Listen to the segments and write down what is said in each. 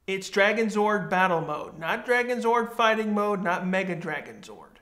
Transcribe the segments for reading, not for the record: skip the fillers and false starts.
It's Dragon Zord battle mode, not Dragon Zord fighting mode, not Mega Dragon Zord.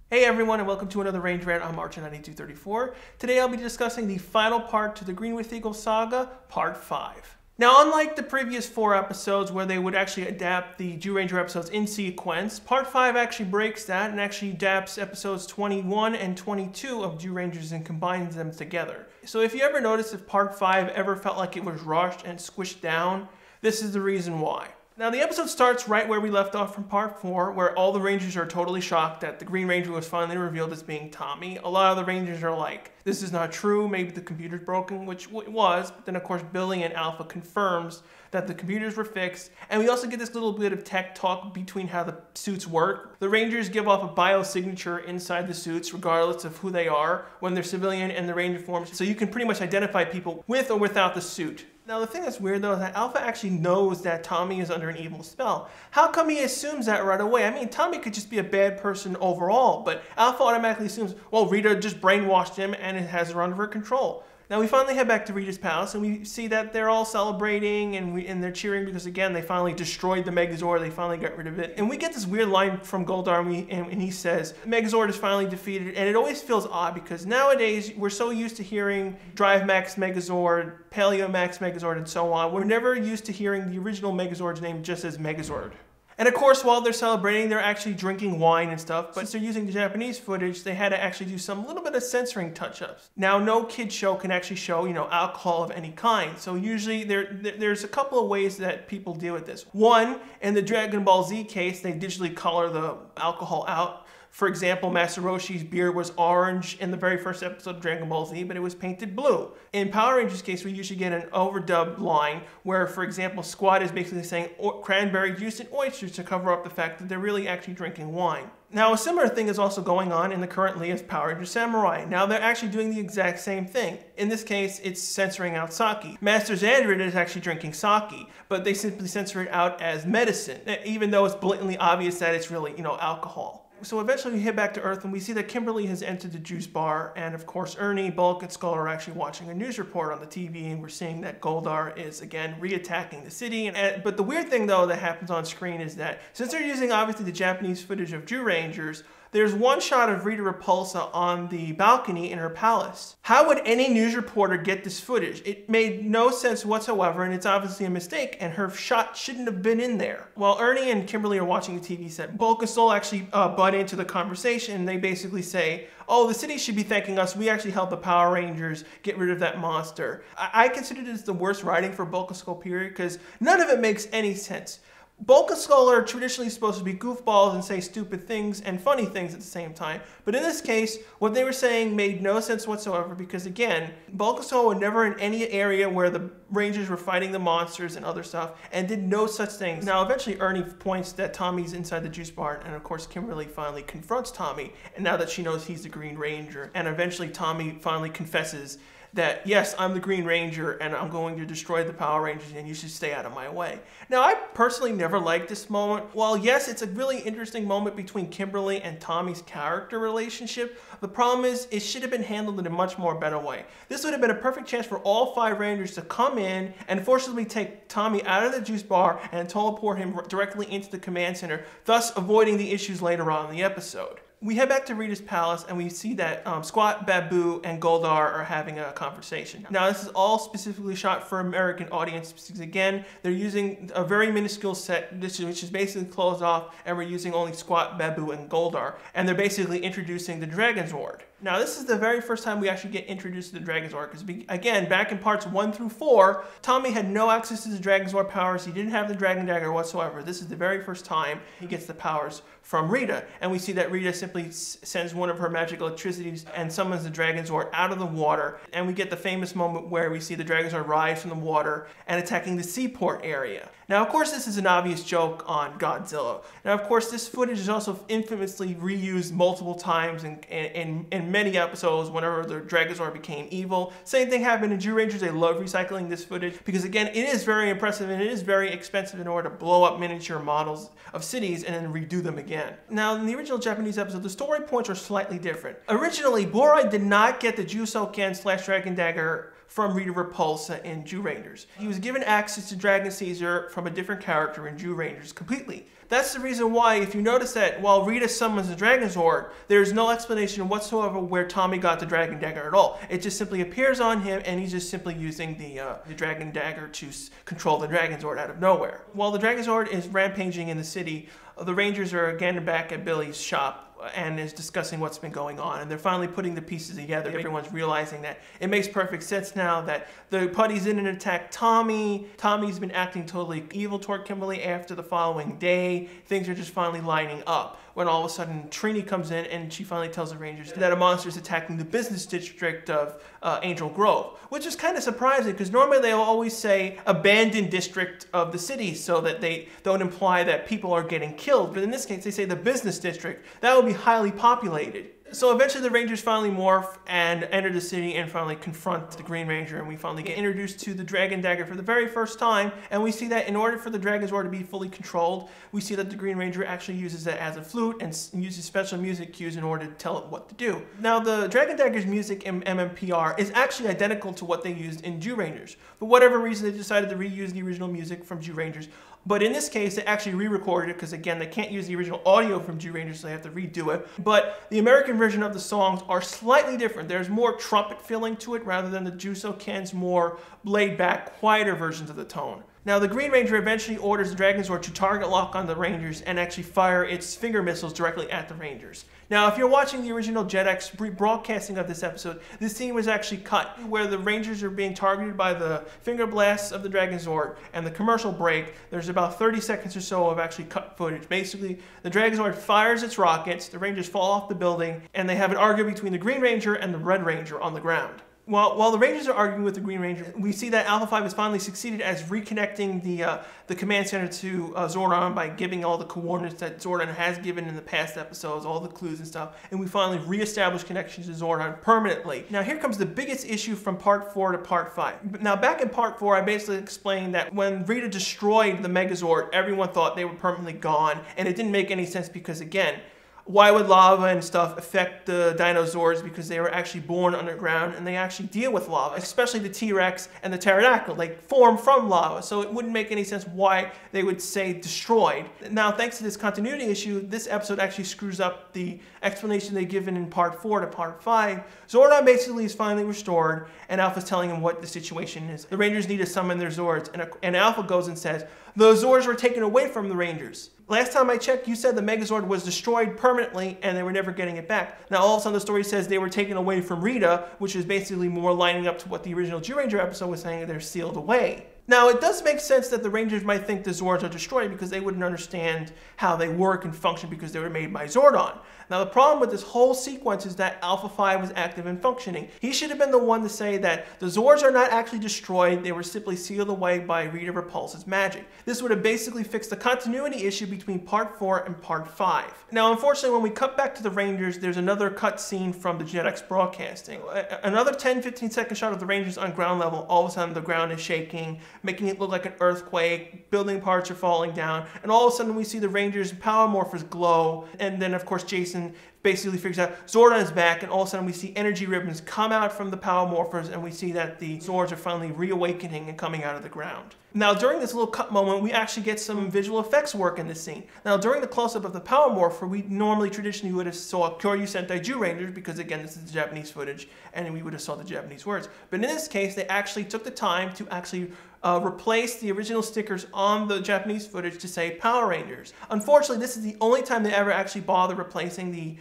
Hey everyone, and welcome to another Range Rant on March9234. Today I'll be discussing the final part to the Green with Eagle saga, Part 5. Now, unlike the previous 4 episodes where they would actually adapt the Jew Ranger episodes in sequence, Part 5 actually breaks that and actually adapts episodes 21 and 22 of Jew Rangers and combines them together. So if you ever notice if Part 5 ever felt like it was rushed and squished down, this is the reason why. Now, the episode starts right where we left off from Part 4, where all the Rangers are totally shocked that the Green Ranger was finally revealed as being Tommy. A lot of the Rangers are like, this is not true, maybe the computer's broken, which it was, but then of course Billy and Alpha confirms that the computers were fixed, and we also get this little bit of tech talk between how the suits work. The Rangers give off a biosignature inside the suits, regardless of who they are, when they're civilian and the Ranger forms, so you can pretty much identify people with or without the suit. Now, the thing that's weird, though, is that Alpha actually knows that Tommy is under an evil spell. How come he assumes that right away? I mean, Tommy could just be a bad person overall, but Alpha automatically assumes, well, Rita just brainwashed him and it has her under her control. Now, we finally head back to Rita's palace, and we see that they're all celebrating, and they're cheering because, again, they finally destroyed the Megazord. They finally got rid of it. And we get this weird line from Goldar, and he says, Megazord is finally defeated. And it always feels odd because nowadays, we're so used to hearing Drive Max Megazord, Paleo Max Megazord, and so on. We're never used to hearing the original Megazord's name just as Megazord. And of course, while they're celebrating, they're actually drinking wine and stuff, but since they're using the Japanese footage, they had to actually do some little bit of censoring touch-ups. Now, no kid show can actually show, alcohol of any kind. So usually there's a couple of ways that people deal with this. One, in the Dragon Ball Z case, they digitally color the alcohol out. For example, Master Roshi's beard was orange in the very first episode of Dragon Ball Z, but it was painted blue. In Power Rangers' case, we usually get an overdubbed line where, for example, Squad is basically saying cranberry juice and oysters to cover up the fact that they're really actually drinking wine. Now, a similar thing is also going on in the current Leah's Power Ranger Samurai. Now, they're actually doing the exact same thing. In this case, it's censoring out sake. Master Zandrid is actually drinking sake, but they simply censor it out as medicine, even though it's blatantly obvious that it's really, alcohol. So eventually we head back to Earth and we see that Kimberly has entered the juice bar, and of course Ernie, Bulk, and Skull are actually watching a news report on the TV, and we're seeing that Goldar is again re-attacking the city. But the weird thing though that happens on screen is that since they're using obviously the Japanese footage of Jew Rangers, there's one shot of Rita Repulsa on the balcony in her palace. How would any news reporter get this footage? It made no sense whatsoever, and it's obviously a mistake, and her shot shouldn't have been in there. While Ernie and Kimberly are watching the TV set, Bulk and Soul actually butt into the conversation, and they basically say, oh, the city should be thanking us. We actually helped the Power Rangers get rid of that monster. I consider this the worst writing for Bulk and Skull period because none of it makes any sense. Bulk and Skull are traditionally supposed to be goofballs and say stupid things and funny things at the same time. But in this case, what they were saying made no sense whatsoever because, again, Bulk and Skull were never in any area where the Rangers were fighting the monsters and other stuff and did no such things. Now, eventually, Ernie points that Tommy's inside the juice bar, and of course, Kimberly finally confronts Tommy, and now that she knows he's the Green Ranger. And eventually, Tommy finally confesses that, yes, I'm the Green Ranger and I'm going to destroy the Power Rangers and you should stay out of my way. Now, I personally never liked this moment. While, yes, it's a really interesting moment between Kimberly and Tommy's character relationship, the problem is it should have been handled in a much more better way. This would have been a perfect chance for all 5 Rangers to come in and forcibly take Tommy out of the juice bar and teleport him directly into the command center, thus avoiding the issues later on in the episode. We head back to Rita's palace and we see that Squat, Babu, and Goldar are having a conversation. Now, this is all specifically shot for American audience because, again, they're using a very minuscule set, which is basically closed off, and we're using only Squat, Babu, and Goldar. And they're basically introducing the Dragon Zord. Now, this is the very first time we actually get introduced to the Dragon Zord because, again, back in parts 1 through 4, Tommy had no access to the Dragon Zord powers. He didn't have the Dragon Dagger whatsoever. This is the very first time he gets the powers from Rita. And we see that Rita simply sends one of her magic electricities and summons the Dragon Zord out of the water. And we get the famous moment where we see the Dragon Zord rise from the water and attacking the seaport area. Now, of course, this is an obvious joke on Godzilla. Now, of course, this footage is also infamously reused multiple times in in many episodes whenever the Dragon Zord became evil. Same thing happened in Zyurangers. They love recycling this footage because, again, it is very impressive and it is very expensive in order to blow up miniature models of cities and then redo them again. Now, in the original Japanese episode, the story points are slightly different. Originally, Borai did not get the Jusoken/Dragon Dagger from Rita Repulsa in Zyurangers. He was given access to Dragon Caesar from a different character in Zyurangers completely. That's the reason why, if you notice that while Rita summons the Dragon Zord, there's no explanation whatsoever where Tommy got the Dragon Dagger at all. It just simply appears on him, and he's just simply using the Dragon Dagger to control the Dragon Zord out of nowhere. While the Dragon Zord is rampaging in the city, the Rangers are again back at Billy's shop and is discussing what's been going on, and they're finally putting the pieces together. Everyone's realizing that it makes perfect sense now that the putties didn't attack Tommy. Tommy's been acting totally evil toward Kimberly after the following day. Things are just finally lining up when all of a sudden Trini comes in and she finally tells the Rangers that a monster is attacking the business district of Angel Grove, which is kind of surprising because normally they'll always say abandoned district of the city so that they don't imply that people are getting killed. But in this case, they say the business district. That would be highly populated. So eventually the Rangers finally morph and enter the city and finally confront the Green Ranger, and we finally get introduced to the Dragon Dagger for the very first time, and we see that in order for the Dragon Zord to be fully controlled, we see that the Green Ranger actually uses it as a flute and uses special music cues in order to tell it what to do. Now the Dragon Dagger's music in MMPR is actually identical to what they used in Zyurangers. For whatever reason, they decided to reuse the original music from Zyurangers. But in this case, they actually re-recorded it because, again, they can't use the original audio from Zyurangers, so they have to redo it. But the American version of the songs are slightly different. There's more trumpet feeling to it rather than the Jusoken's more laid-back, quieter versions of the tone. Now, the Green Ranger eventually orders the Dragon Zord to target lock on the Rangers and actually fire its finger missiles directly at the Rangers. Now, if you're watching the original JetX broadcasting of this episode, this scene was actually cut where the Rangers are being targeted by the finger blasts of the Dragon Zord and the commercial break. There's about 30 seconds or so of actually cut footage. Basically, the Dragon Zord fires its rockets, the Rangers fall off the building, and they have an argument between the Green Ranger and the Red Ranger on the ground. While the Rangers are arguing with the Green Ranger, we see that Alpha 5 has finally succeeded as reconnecting the command center to Zordon by giving all the coordinates that Zordon has given in the past episodes, all the clues and stuff, and we finally reestablish connections to Zordon permanently. Now here comes the biggest issue from Part 4 to Part 5. Now back in Part 4, I basically explained that when Rita destroyed the Megazord, everyone thought they were permanently gone, and it didn't make any sense because, again, why would lava and stuff affect the dinosaurs? Because they were actually born underground and they actually deal with lava, especially the T-Rex and the pterodactyl. They form from lava, so it wouldn't make any sense why they would say destroyed. Now, thanks to this continuity issue, this episode actually screws up the explanation they given in Part 4 to Part 5. Zordon basically is finally restored, and Alpha's telling him what the situation is. The Rangers need to summon their Zords, and Alpha goes and says, the Zords were taken away from the Rangers. Last time I checked, you said the Megazord was destroyed permanently and they were never getting it back. Now all of a sudden the story says they were taken away from Rita, which is basically more lining up to what the original Zyuranger episode was saying, they're sealed away. Now, it does make sense that the Rangers might think the Zords are destroyed because they wouldn't understand how they work and function because they were made by Zordon. Now, the problem with this whole sequence is that Alpha 5 was active and functioning. He should have been the one to say that the Zords are not actually destroyed, they were simply sealed away by Rita Repulsa's magic. This would have basically fixed the continuity issue between Part 4 and Part 5. Now, unfortunately, when we cut back to the Rangers, there's another cut scene from the JetX broadcasting. Another 10-15 second shot of the Rangers on ground level. All of a sudden, the ground is shaking, making it look like an earthquake, building parts are falling down, and all of a sudden we see the Rangers' power morphers glow, and then of course Jason basically figures out Zordon is back, and all of a sudden we see energy ribbons come out from the power morphers, and we see that the Zords are finally reawakening and coming out of the ground. Now, during this little cut moment, we actually get some visual effects work in this scene. Now, during the close-up of the power morpher, we normally traditionally would have saw Kyoryu Sentai Zyurangers, because again, this is the Japanese footage, and we would have saw the Japanese words. But in this case, they actually took the time to actually replace the original stickers on the Japanese footage to say Power Rangers. Unfortunately, this is the only time they ever actually bother replacing the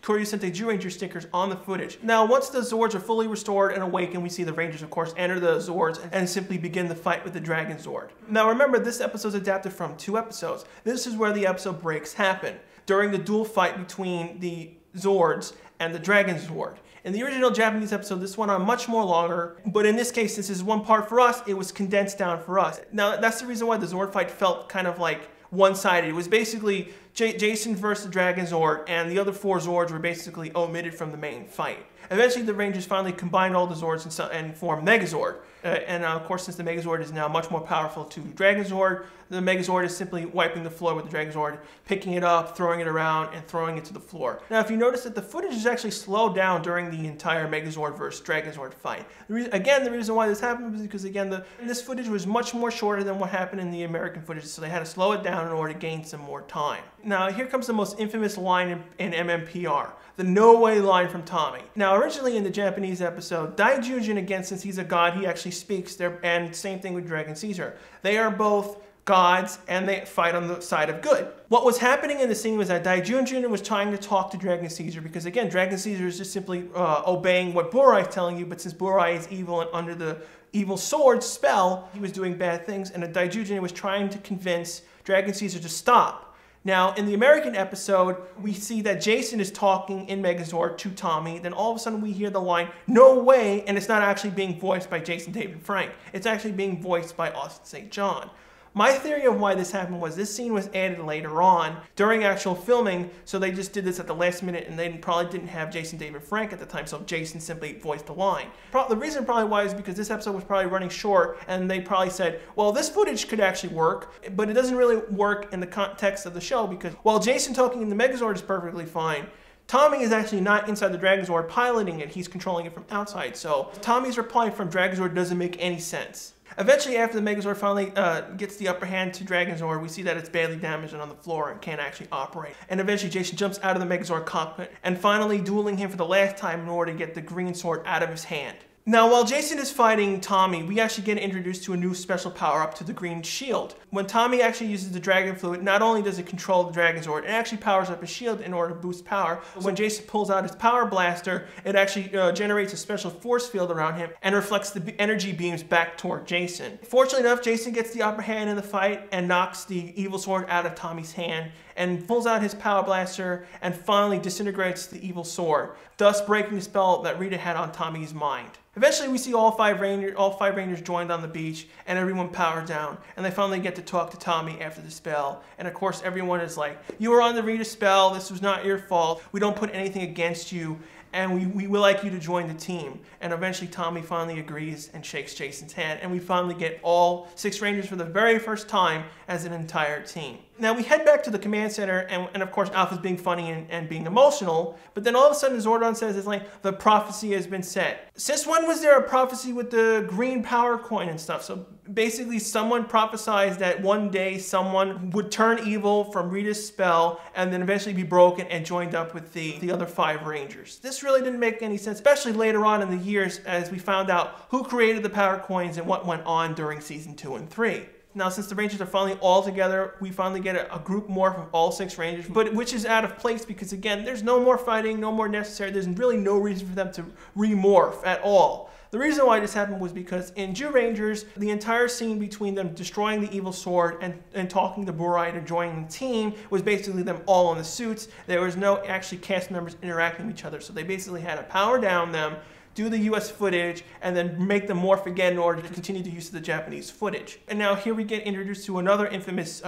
Kyoryu Sentai Zyuranger stickers on the footage. Now, once the Zords are fully restored and awakened, we see the Rangers, of course, enter the Zords and simply begin the fight with the Dragon Zord. Now, remember, this episode is adapted from 2 episodes. This is where the episode breaks happen, during the duel fight between the Zords and the Dragon Zord. In the original Japanese episode, this went on much more longer, but in this case, since this is one part for us, it was condensed down for us. Now, that's the reason why the Zord fight felt kind of like one-sided. It was basically Jason versus the Dragon Zord, and the other 4 Zords were basically omitted from the main fight. Eventually, the Rangers finally combined all the Zords and formed Megazord. Of course, since the Megazord is now much more powerful to Dragon Zord, the Megazord is simply wiping the floor with the Dragon Zord, picking it up, throwing it around, and throwing it to the floor. Now, if you notice that the footage is actually slowed down during the entire Megazord versus Dragon Zord fight. Again, the reason why this happened was because, again, this footage was much more shorter than what happened in the American footage, so they had to slow it down in order to gain some more time. Now, here comes the most infamous line in MMPR, the "no way" line from Tommy. Now, originally in the Japanese episode, Daijujin, again, since he's a god, he actually speaks there, and same thing with Dragon Caesar. They are both gods, and they fight on the side of good. What was happening in the scene was that Daijujin was trying to talk to Dragon Caesar, because again, Dragon Caesar is just simply obeying what Burai is telling you, but since Burai is evil and under the evil sword spell, he was doing bad things, and Daijujin was trying to convince Dragon Caesar to stop. Now, in the American episode, we see that Jason is talking in Megazord to Tommy. Then all of a sudden we hear the line, "No way," and it's not actually being voiced by Jason David Frank. It's actually being voiced by Austin St. John. My theory of why this happened was this scene was added later on during actual filming, so they just did this at the last minute, and they probably didn't have Jason David Frank at the time, so Jason simply voiced the line. The reason probably why is because this episode was probably running short, and they probably said, well, this footage could actually work, but it doesn't really work in the context of the show, because while Jason talking in the Megazord is perfectly fine, Tommy is actually not inside the Dragon Zord piloting it, he's controlling it from outside, so Tommy's reply from Dragon Zord doesn't make any sense. Eventually, after the Megazord finally gets the upper hand to Dragon Zord, we see that it's badly damaged and on the floor and can't actually operate. And eventually, Jason jumps out of the Megazord cockpit and finally dueling him for the last time in order to get the green sword out of his hand. Now, while Jason is fighting Tommy, we actually get introduced to a new special power-up to the green shield. When Tommy actually uses the dragon fluid, not only does it control the Dragon Zord, it actually powers up his shield in order to boost power. When Jason pulls out his power blaster, it actually generates a special force field around him and reflects the energy beams back toward Jason. Fortunately enough, Jason gets the upper hand in the fight and knocks the evil sword out of Tommy's hand and pulls out his power blaster and finally disintegrates the evil sword, thus breaking the spell that Rita had on Tommy's mind. Eventually, we see all five Rangers joined on the beach, and everyone powered down, and they finally get to talk to Tommy after the spell. And of course, everyone is like, "You were on the Rita spell, this was not your fault, we don't put anything against you, and we would like you to join the team." And eventually Tommy finally agrees and shakes Jason's hand, and we finally get all 6 Rangers for the very first time as an entire team. Now we head back to the command center, and of course Alpha's being funny and being emotional, but then all of a sudden Zordon says it's like, the prophecy has been set. Since when was there a prophecy with the green power coin and stuff? So basically someone prophesied that one day someone would turn evil from Rita's spell and then eventually be broken and joined up with the other 5 Rangers. This really didn't make any sense, especially later on in the years as we found out who created the power coins and what went on during season 2 and 3. Now, since the Rangers are finally all together, we finally get a group morph of all 6 Rangers, but which is out of place because, again, there's no more fighting, no more necessary. There's really no reason for them to remorph at all. The reason why this happened was because in Jew Rangers, the entire scene between them destroying the evil sword and talking to Burai to join the team was basically them all in the suits. There was no actually cast members interacting with each other, so they basically had to power down them, do the US footage, and then make them morph again in order to continue the use of the Japanese footage. And now here we get introduced to another infamous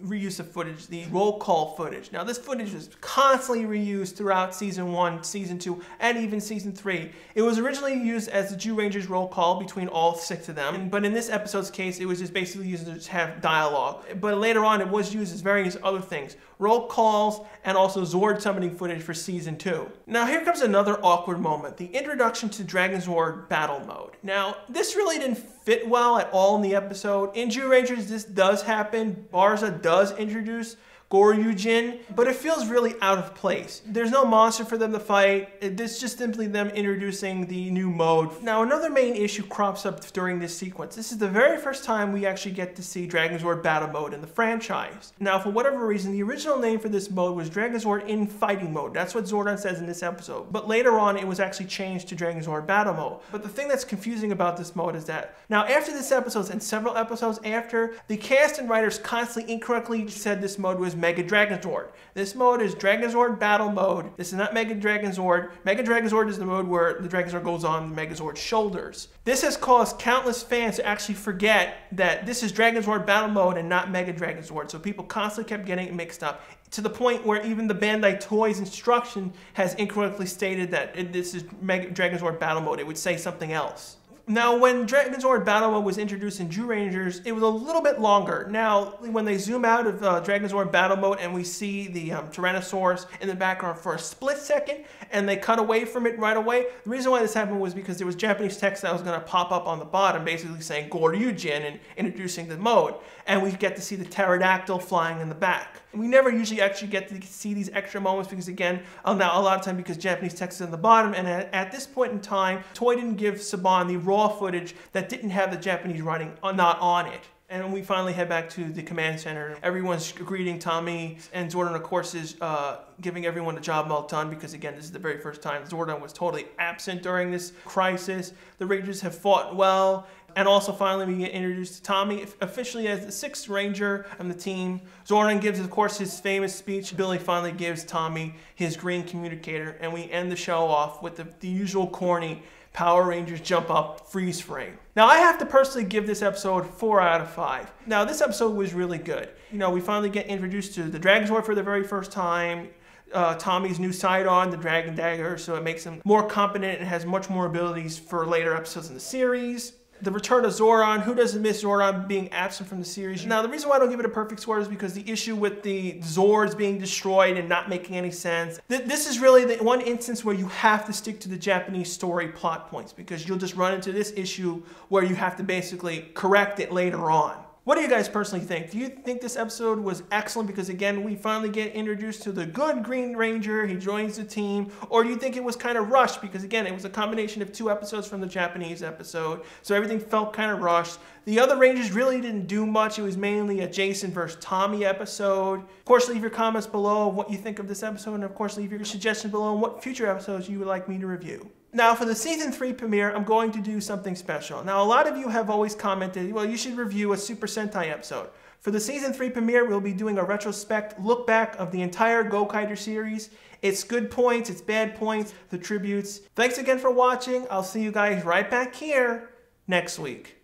reuse of footage, the roll call footage. Now this footage was constantly reused throughout season 1, season 2, and even season 3. It was originally used as the Jew Rangers roll call between all 6 of them, but in this episode's case, it was just basically used to just have dialogue. But later on, it was used as various other things, roll calls, and also Zord summoning footage for season 2. Now here comes another awkward moment, the introduction to Dragon Zord battle mode. Now, this really didn't fit well at all in the episode. In Jew Rangers, this does happen. Barza does introduce Goryujin, but it feels really out of place. There's no monster for them to fight. It's just simply them introducing the new mode. Now, another main issue crops up during this sequence. This is the very first time we actually get to see Dragon Zord battle mode in the franchise. Now, for whatever reason, the original name for this mode was Dragon Zord in fighting mode. That's what Zordon says in this episode. But later on, it was actually changed to Dragon Zord battle mode. But the thing that's confusing about this mode is that now after this episode and several episodes after, the cast and writers constantly incorrectly said this mode was Mega Dragon Zord. This mode is Dragon Zord Battle Mode. This is not Mega Dragon Zord. Mega Dragon Zord is the mode where the Dragon Zord goes on the Megazord's shoulders. This has caused countless fans to actually forget that this is Dragon Zord Battle Mode and not Mega Dragon Zord. So people constantly kept getting it mixed up, to the point where even the Bandai Toys instruction has incorrectly stated that this is Mega Dragon Zord Battle Mode. It would say something else. Now, when Dragon Zord Battle Mode was introduced in Zyurangers, it was a little bit longer. Now, when they zoom out of Dragon Zord Battle Mode and we see the Tyrannosaurus in the background for a split second, and they cut away from it right away, the reason why this happened was because there was Japanese text that was going to pop up on the bottom, basically saying Goryujin and introducing the mode. And we get to see the pterodactyl flying in the back. And we never usually actually get to see these extra moments because, again, now a lot of time because Japanese text is in the bottom, and at this point in time, Toei didn't give Saban the raw footage that didn't have the Japanese writing not on it. And we finally head back to the command center. Everyone's greeting Tommy, and Zordon, of course, is giving everyone a job well done because, again, this is the very first time Zordon was totally absent during this crisis. The Rangers have fought well. And also, finally, we get introduced to Tommy officially as the 6th Ranger on the team. Zordon gives, of course, his famous speech. Billy finally gives Tommy his green communicator. And we end the show off with the usual corny Power Rangers jump up freeze frame. Now, I have to personally give this episode 4 out of 5. Now, this episode was really good. You know, we finally get introduced to the Dragon Zord for the very first time. Tommy's new sidearm, the Dragon Dagger, so it makes him more competent and has much more abilities for later episodes in the series. The return of Zordon. Who doesn't miss Zordon being absent from the series? Now, the reason why I don't give it a perfect score is because the issue with the Zords being destroyed and not making any sense. This is really the one instance where you have to stick to the Japanese story plot points, because you'll just run into this issue where you have to basically correct it later on. What do you guys personally think? Do you think this episode was excellent because, again, we finally get introduced to the good Green Ranger, he joins the team? Or do you think it was kind of rushed because, again, it was a combination of 2 episodes from the Japanese episode, so everything felt kind of rushed? The other Rangers really didn't do much. It was mainly a Jason versus Tommy episode. Of course, leave your comments below of what you think of this episode, and of course, leave your suggestions below on what future episodes you would like me to review. Now, for the Season 3 premiere, I'm going to do something special. Now, a lot of you have always commented, well, you should review a Super Sentai episode. For the Season 3 premiere, we'll be doing a retrospect look back of the entire Gokaider series, its good points, its bad points, the tributes. Thanks again for watching. I'll see you guys right back here next week.